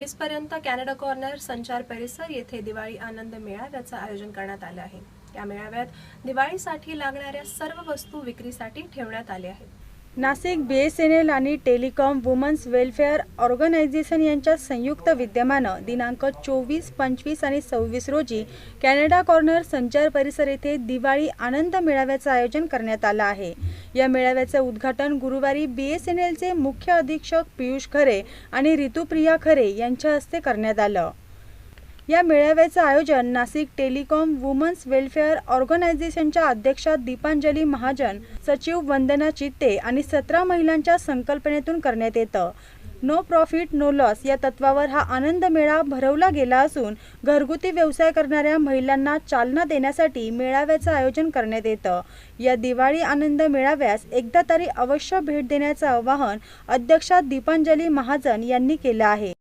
पर्यंत Canada corner संचार परिसर येथे दिवाळी आनंद मेळाव्याचं आयोजन करण्यात आलं आहे। या मेळाव्यात दिवाळीसाठी लागणाऱ्या सर्व वस्तू विक्रीसाठी ठेवण्यात आल्या आहेत। नाशिक BSNL आणि टेलिकॉम वुमन्स वेलफेअर ऑर्गनायझेशन यांच्या संयुक्त विद्यमानं दिनांक 24, 25 आणि 26 रोजी कॅनडा कॉर्नर संचार परिसर येथे दिवाळी आनंद मेळाव्याचं आयोजन करण्यात आलं आहे। या मेळाव्याचं उद्घाटन गुरुवारी BSNLचे मुख्य अधीक्षक पियुष खरे आणि ऋतुप्रिया खरे यांच्या हस्ते करण्यात आलं। या मेळाव्याचं आयोजन नाशिक टेलिकॉम वुमन्स वेलफेअर ऑर्गनायझेशनच्या अध्यक्षा दीपांजली महाजन, सचिव वंदना चित्ते आणि 17 महिलांच्या संकल्पनेतून करण्यात येतं। नो प्रॉफिट नो लॉस या तत्वावर हा आनंद मेळा भरवला गेला असून घरगुती व्यवसाय करणाऱ्या महिलांना चालना देण्यासाठी मेळाव्याचं आयोजन करण्यात येतं। या दिवाळी आनंद मेळाव्यास एकदा तरी अवश्य भेट देण्याचं आवाहन अध्यक्षा दीपांजली महाजन यांनी केलं आहे।